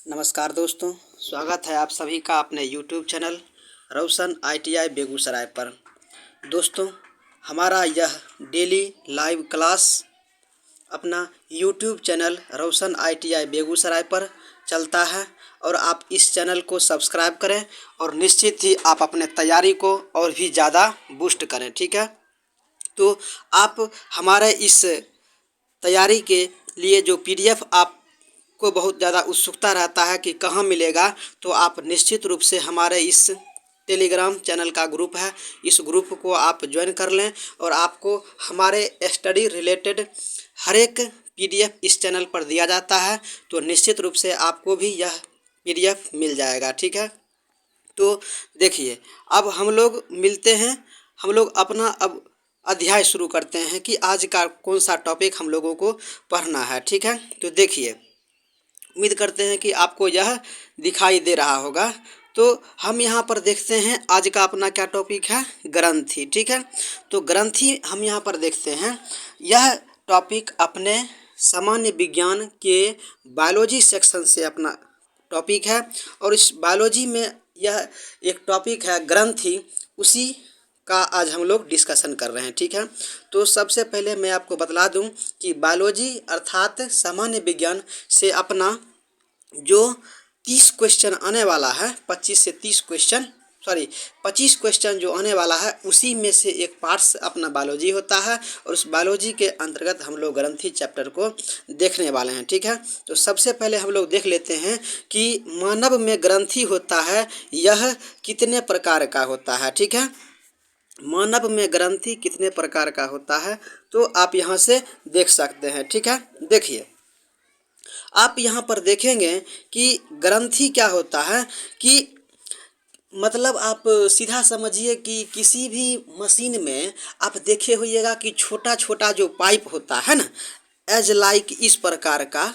नमस्कार दोस्तों, स्वागत है आप सभी का अपने YouTube चैनल रोशन ITI बेगूसराय पर। दोस्तों, हमारा यह डेली लाइव क्लास अपना YouTube चैनल रोशन ITI बेगूसराय पर चलता है और आप इस चैनल को सब्सक्राइब करें और निश्चित ही आप अपने तैयारी को और भी ज़्यादा बूस्ट करें। ठीक है, तो आप हमारे इस तैयारी के लिए जो PDF आपको बहुत ज़्यादा उत्सुकता रहता है कि कहाँ मिलेगा, तो आप निश्चित रूप से हमारे इस टेलीग्राम चैनल का ग्रुप है, इस ग्रुप को आप ज्वाइन कर लें और आपको हमारे स्टडी रिलेटेड हर एक PDF इस चैनल पर दिया जाता है, तो निश्चित रूप से आपको भी यह PDF मिल जाएगा। ठीक है, तो देखिए, अब हम लोग मिलते हैं, हम लोग अपना अब अध्याय शुरू करते हैं कि आज का कौन सा टॉपिक हम लोगों को पढ़ना है। ठीक है, तो देखिए, उम्मीद करते हैं कि आपको यह दिखाई दे रहा होगा। तो हम यहाँ पर देखते हैं आज का अपना क्या टॉपिक है, ग्रंथि। ठीक है, तो ग्रंथि हम यहाँ पर देखते हैं। यह टॉपिक अपने सामान्य विज्ञान के बायोलॉजी सेक्शन से अपना टॉपिक है और इस बायोलॉजी में यह एक टॉपिक है ग्रंथि, उसी का आज हम लोग डिस्कशन कर रहे हैं। ठीक है, तो सबसे पहले मैं आपको बतला दूं कि बायोलॉजी अर्थात सामान्य विज्ञान से अपना जो 30 क्वेश्चन आने वाला है, 25 क्वेश्चन जो आने वाला है, उसी में से एक पार्ट्स अपना बायोलॉजी होता है और उस बायोलॉजी के अंतर्गत हम लोग ग्रंथि चैप्टर को देखने वाले हैं। ठीक है, तो सबसे पहले हम लोग देख लेते हैं कि मानव में ग्रंथि होता है, यह कितने प्रकार का होता है। ठीक है, मानव में ग्रंथि कितने प्रकार का होता है, तो आप यहाँ से देख सकते हैं। ठीक है, देखिए, आप यहाँ पर देखेंगे कि ग्रंथि क्या होता है कि मतलब आप सीधा समझिए कि किसी भी मशीन में आप देखे होइएगा कि छोटा छोटा जो पाइप होता है ना, एज लाइक इस प्रकार का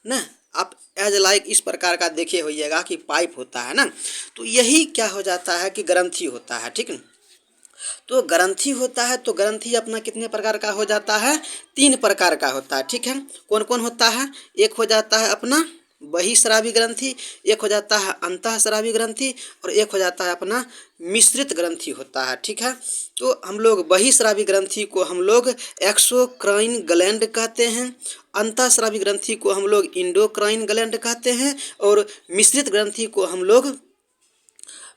ना, आप एज लाइक इस प्रकार का देखे होइएगा कि पाइप होता है ना, तो यही क्या हो जाता है कि ग्रंथि होता है। ठीक है, तो ग्रंथि होता है, तो ग्रंथि अपना कितने प्रकार का हो जाता है, 3 प्रकार का होता है। ठीक है, कौन कौन होता है, एक हो जाता है अपना बहिस्रावी ग्रंथि, एक हो जाता है अंतःस्रावी ग्रंथि और एक हो जाता है अपना मिश्रित ग्रंथि होता है। ठीक है, तो हम लोग बहिस्रावी ग्रंथि को हम लोग एक्सोक्राइन ग्लैंड कहते हैं, अंतःस्रावी ग्रंथि को हम लोग इंडोक्राइन ग्लैंड कहते हैं और मिश्रित ग्रंथि को हम लोग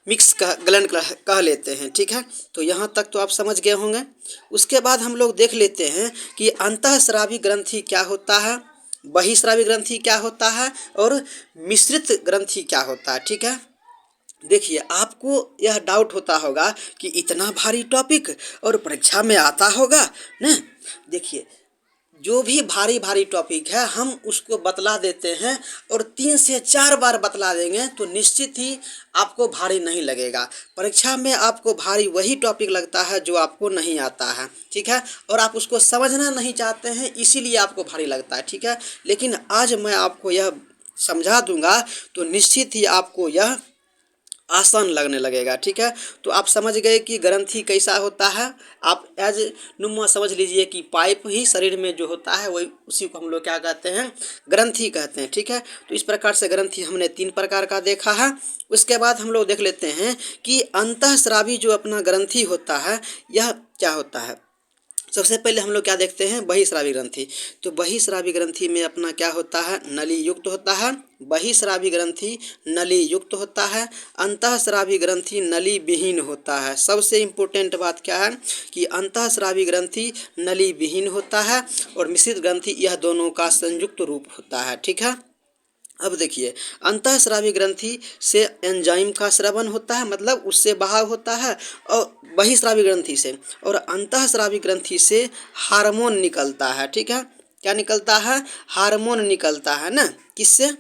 मिक्स ग्लैंड कह लेते हैं। ठीक है, तो यहाँ तक तो आप समझ गए होंगे। उसके बाद हम लोग देख लेते हैं कि अंतःस्रावी ग्रंथि क्या होता है, बहिस्रावी ग्रंथि क्या होता है और मिश्रित ग्रंथि क्या होता है। ठीक है, देखिए, आपको यह डाउट होता होगा कि इतना भारी टॉपिक और परीक्षा में आता होगा ना। देखिए, जो भी भारी भारी टॉपिक है हम उसको बतला देते हैं और 3 से 4 बार बतला देंगे तो निश्चित ही आपको भारी नहीं लगेगा। परीक्षा में आपको भारी वही टॉपिक लगता है जो आपको नहीं आता है। ठीक है, और आप उसको समझना नहीं चाहते हैं, इसीलिए आपको भारी लगता है। ठीक है, लेकिन आज मैं आपको यह समझा दूंगा तो निश्चित ही आपको यह आसान लगने लगेगा। ठीक है, तो आप समझ गए कि ग्रंथि कैसा होता है। आप एज नुमा समझ लीजिए कि पाइप ही शरीर में जो होता है वही, उसी को हम लोग क्या कहते हैं, ग्रंथि कहते हैं। ठीक है, तो इस प्रकार से ग्रंथि हमने 3 प्रकार का देखा है। उसके बाद हम लोग देख लेते हैं कि अंतःस्रावी जो अपना ग्रंथि होता है, यह क्या होता है। सबसे पहले हम लोग क्या देखते हैं, बहिस्रावी ग्रंथि। तो बहिस्रावी ग्रंथि में अपना क्या होता है, नली युक्त होता है। बहिस्रावी ग्रंथि नली युक्त होता है, अंतःस्रावी ग्रंथि नली विहीन होता है। सबसे इम्पोर्टेंट बात क्या है कि अंतःस्रावी ग्रंथि नली विहीन होता है और मिश्रित ग्रंथि, यह दोनों का संयुक्त रूप होता है। ठीक है, अब देखिए, अंतःस्रावी ग्रंथि से एंजाइम का स्रवन होता है, मतलब उससे बहाव होता है, और बहिस्रावी ग्रंथि से और अंतःस्रावी ग्रंथि से हार्मोन निकलता है। ठीक है, क्या निकलता है, हार्मोन निकलता है ना, किससे,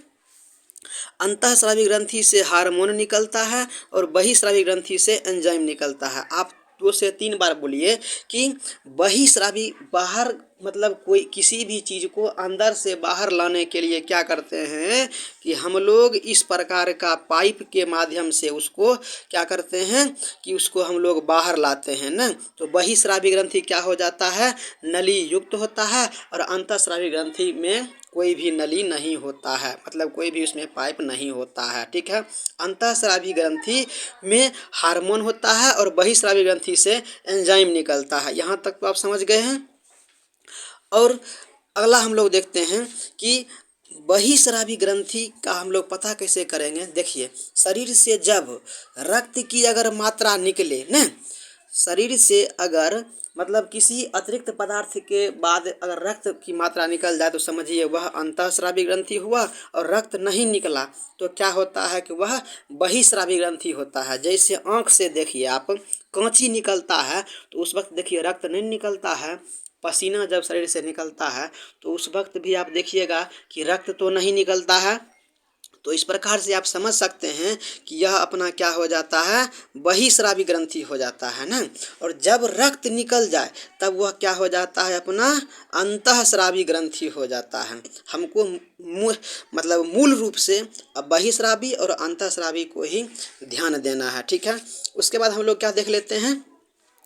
अंतःस्रावी ग्रंथि से हार्मोन निकलता है और बहिस्रावी ग्रंथि से एंजाइम निकलता है। आप 2 से 3 बार बोलिए कि बहिस्रावी, बाहर मतलब कोई किसी भी चीज़ को अंदर से बाहर लाने के लिए क्या करते हैं कि हम लोग इस प्रकार का पाइप के माध्यम से उसको क्या करते हैं कि उसको हम लोग बाहर लाते हैं ना। तो बहिस्रावी ग्रंथि क्या हो जाता है, नली युक्त होता है और अंतःस्रावी ग्रंथि में कोई भी नली नहीं होता है, मतलब कोई भी उसमें पाइप नहीं होता है, ठीक है। अंतःस्रावी ग्रंथि में हार्मोन होता है और बहिःस्रावी ग्रंथि से एंजाइम निकलता है। यहाँ तक तो आप समझ गए हैं। और अगला हम लोग देखते हैं कि बहिःस्रावी ग्रंथि का हम लोग पता कैसे करेंगे। देखिए, शरीर से जब रक्त की अगर मात्रा निकले न, शरीर से अगर मतलब किसी अतिरिक्त पदार्थ के बाद अगर रक्त की मात्रा निकल जाए तो समझिए वह अंतःस्रावी ग्रंथि हुआ, और रक्त नहीं निकला तो क्या होता है कि वह बहिःस्रावी ग्रंथि होता है। जैसे आँख से देखिए आप, कांची निकलता है तो उस वक्त देखिए रक्त नहीं निकलता है, पसीना जब शरीर से निकलता है तो उस वक्त भी आप देखिएगा कि रक्त तो नहीं निकलता है। तो इस प्रकार से आप समझ सकते हैं कि यह अपना क्या हो जाता है, बहिःस्रावी ग्रंथि हो जाता है ना। और जब रक्त निकल जाए तब वह क्या हो जाता है, अपना अंतःस्रावी ग्रंथि हो जाता है। हमको मतलब मूल रूप से बहिःस्रावी और अंतःस्रावी को ही ध्यान देना है, ठीक है। उसके बाद हम लोग क्या देख लेते हैं,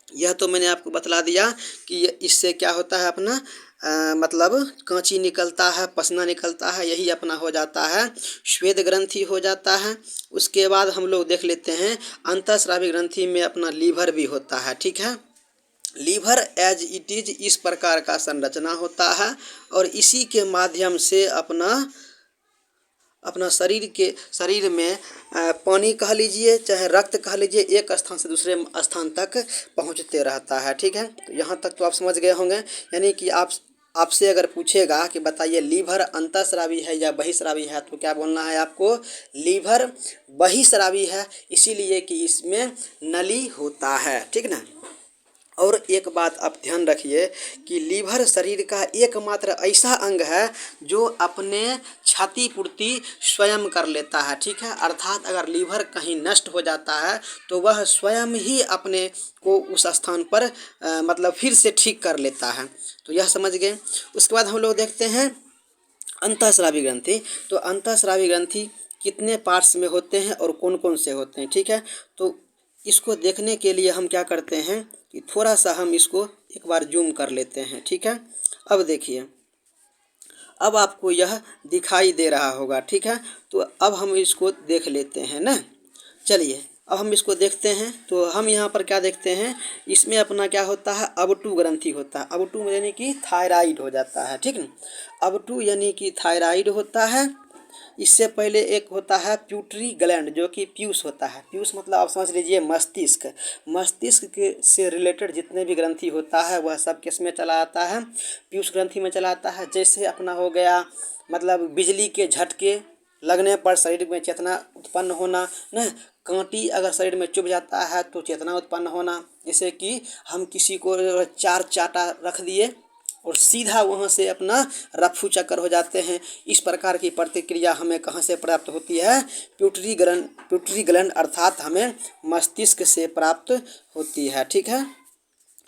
यह तो मैंने आपको बतला दिया कि इससे क्या होता है, अपना मतलब कांची निकलता है, पसीना निकलता है, यही अपना हो जाता है श्वेत ग्रंथि हो जाता है। उसके बाद हम लोग देख लेते हैं अंतःस्रावी ग्रंथि में अपना लीवर भी होता है, ठीक है। लीवर एज इट इज इस प्रकार का संरचना होता है और इसी के माध्यम से अपना शरीर में पानी कह लीजिए चाहे रक्त कह लीजिए, एक स्थान से दूसरे स्थान तक पहुंचते रहता है, ठीक है। तो यहाँ तक तो आप समझ गए होंगे। यानी कि आपसे अगर पूछेगा कि बताइए लीवर अंतःस्रावी है या बहिःस्रावी है, तो क्या बोलना है आपको, लीवर बहिःस्रावी है, इसीलिए कि इसमें नली होता है, ठीक ना। और एक बात आप ध्यान रखिए कि लीवर शरीर का एकमात्र ऐसा अंग है जो अपने क्षतिपूर्ति स्वयं कर लेता है, ठीक है। अर्थात अगर लीवर कहीं नष्ट हो जाता है तो वह स्वयं ही अपने को उस स्थान पर मतलब फिर से ठीक कर लेता है। तो यह समझ गए। उसके बाद हम लोग देखते हैं अंतःस्रावी ग्रंथि। तो अंतःस्रावी ग्रंथि कितने पार्ट्स में होते हैं और कौन कौन से होते हैं, ठीक है। तो इसको देखने के लिए हम क्या करते हैं कि थोड़ा सा हम इसको एक बार जूम कर लेते हैं, ठीक है। अब देखिए, अब आपको यह दिखाई दे रहा होगा, ठीक है। तो अब हम इसको देख लेते हैं ना। चलिए अब हम इसको देखते हैं। तो हम यहाँ पर क्या देखते हैं, इसमें अपना क्या होता है, अबटू ग्रंथि होता है। अबटू यानी कि थायराइड हो जाता है, ठीक ना। अबटू यानी कि थायराइड होता है। इससे पहले एक होता है प्यूटरी ग्लैंड, जो कि पीयूष होता है। पीयूष मतलब आप समझ लीजिए मस्तिष्क। मस्तिष्क के से रिलेटेड जितने भी ग्रंथि होता है वह सब किस में चला आता है, पीयूष ग्रंथि में चला आता है। जैसे अपना हो गया मतलब बिजली के झटके लगने पर शरीर में चेतना उत्पन्न होना न, कांटी अगर शरीर में चुभ जाता है तो चेतना उत्पन्न होना। जैसे कि हम किसी को चार चाटा रख दिए और सीधा वहाँ से अपना रफू चक्कर हो जाते हैं। इस प्रकार की प्रतिक्रिया हमें कहाँ से प्राप्त होती है, प्यूटरी ग्लैंड अर्थात हमें मस्तिष्क से प्राप्त होती है, ठीक है।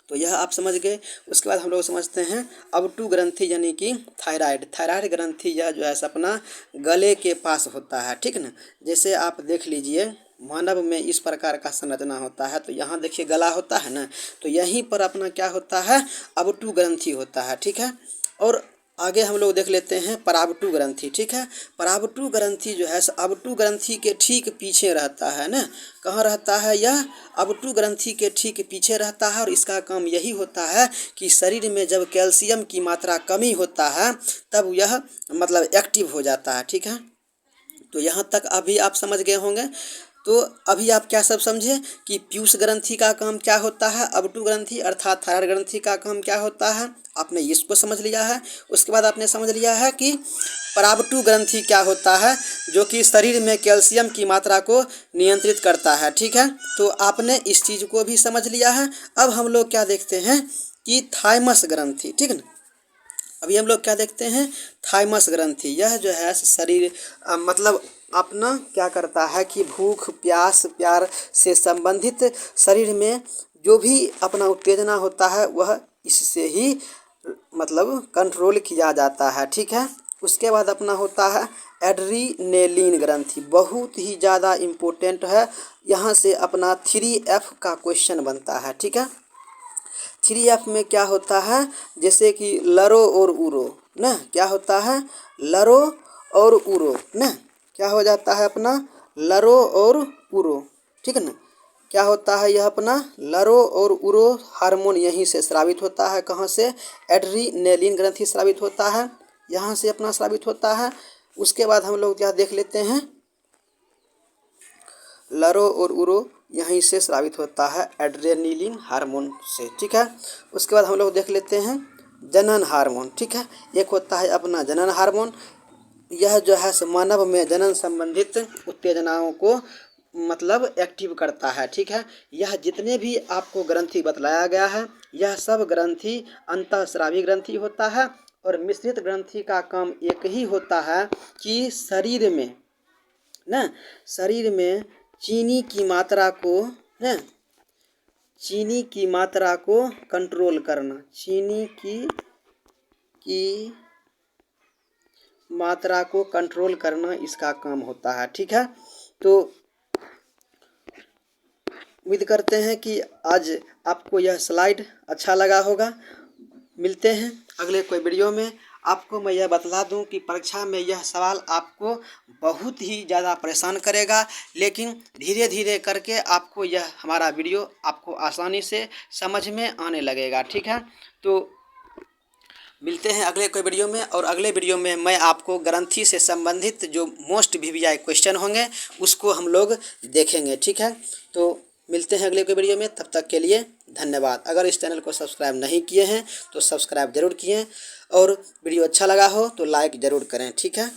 तो यह आप समझ गए। उसके बाद हम लोग समझते हैं अबटू ग्रंथि यानी कि थायराइड ग्रंथि, यह जो है अपना गले के पास होता है, ठीक ना। जैसे आप देख लीजिए मानव में इस प्रकार का संरचना होता है। तो यहाँ देखिए गला होता है ना, तो यहीं पर अपना क्या होता है, अबटू ग्रंथि होता है, ठीक है। और आगे हम लोग देख लेते हैं पराबटू ग्रंथि, ठीक है। पराबटू ग्रंथि जो है अबटू ग्रंथि के ठीक पीछे रहता है ना। कहाँ रहता है यह, अबटू ग्रंथि के ठीक पीछे रहता है। और इसका काम यही होता है कि शरीर में जब कैल्शियम की मात्रा कमी होता है तब यह मतलब एक्टिव हो जाता है, ठीक है। तो यहाँ तक अभी आप समझ गए होंगे। तो अभी आप क्या सब समझे कि पीयूष ग्रंथि का काम क्या होता है, अबटू ग्रंथि अर्थात थायराइड ग्रंथि का काम क्या होता है, आपने इसको समझ लिया है। उसके बाद आपने समझ लिया है कि पराबटू ग्रंथि क्या होता है, जो कि शरीर में कैल्शियम की मात्रा को नियंत्रित करता है, ठीक है। तो आपने इस चीज़ को भी समझ लिया है। अब हम लोग क्या देखते हैं कि थाइमस ग्रंथि, ठीक है। अभी हम लोग क्या देखते हैं, थाइमस ग्रंथि। यह जो है शरीर मतलब अपना क्या करता है कि भूख प्यास प्यार से संबंधित शरीर में जो भी अपना उत्तेजना होता है वह इससे ही मतलब कंट्रोल किया जाता है, ठीक है। उसके बाद अपना होता है एड्रीनेलिन ग्रंथि, बहुत ही ज़्यादा इम्पोर्टेंट है। यहाँ से अपना 3F का क्वेश्चन बनता है, ठीक है। 3F में क्या होता है, जैसे कि लरो और उरो, ना क्या होता है, लरो और उरो ना, क्या हो जाता है अपना लरो और उरो, ठीक है ना। क्या होता है यह अपना लरो और उरो हार्मोन यहीं से स्रावित होता है, कहाँ से, एड्रीनेलिन ग्रंथि स्रावित होता है, यहाँ से अपना स्रावित होता है। उसके बाद हम लोग क्या देख लेते हैं, लरो और उरो यहीं से स्रावित होता है एड्रेनलिन हार्मोन से, ठीक है। उसके बाद हम लोग देख लेते हैं जनन हार्मोन, ठीक है। एक होता है अपना जनन हार्मोन, यह जो है मानव में जनन संबंधित उत्तेजनाओं को मतलब एक्टिव करता है, ठीक है। यह जितने भी आपको ग्रंथि बतलाया गया है यह सब ग्रंथि अंतःस्रावी ग्रंथि होता है, और मिश्रित ग्रंथि का काम एक ही होता है कि शरीर में ना, शरीर में चीनी की मात्रा को ना, चीनी की मात्रा को कंट्रोल करना, चीनी की मात्रा को कंट्रोल करना इसका काम होता है, ठीक है। तो उम्मीद करते हैं कि आज आपको यह स्लाइड अच्छा लगा होगा। मिलते हैं अगले कोई वीडियो में। आपको मैं यह बतला दूं कि परीक्षा में यह सवाल आपको बहुत ही ज़्यादा परेशान करेगा, लेकिन धीरे धीरे करके आपको यह हमारा वीडियो आपको आसानी से समझ में आने लगेगा, ठीक है। तो मिलते हैं अगले कोई वीडियो में, और अगले वीडियो में मैं आपको ग्रंथि से संबंधित जो मोस्ट वीवीआई क्वेश्चन होंगे उसको हम लोग देखेंगे, ठीक है। तो मिलते हैं अगले कोई वीडियो में, तब तक के लिए धन्यवाद। अगर इस चैनल को सब्सक्राइब नहीं किए हैं तो सब्सक्राइब जरूर किए, और वीडियो अच्छा लगा हो तो लाइक ज़रूर करें, ठीक है।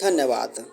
धन्यवाद।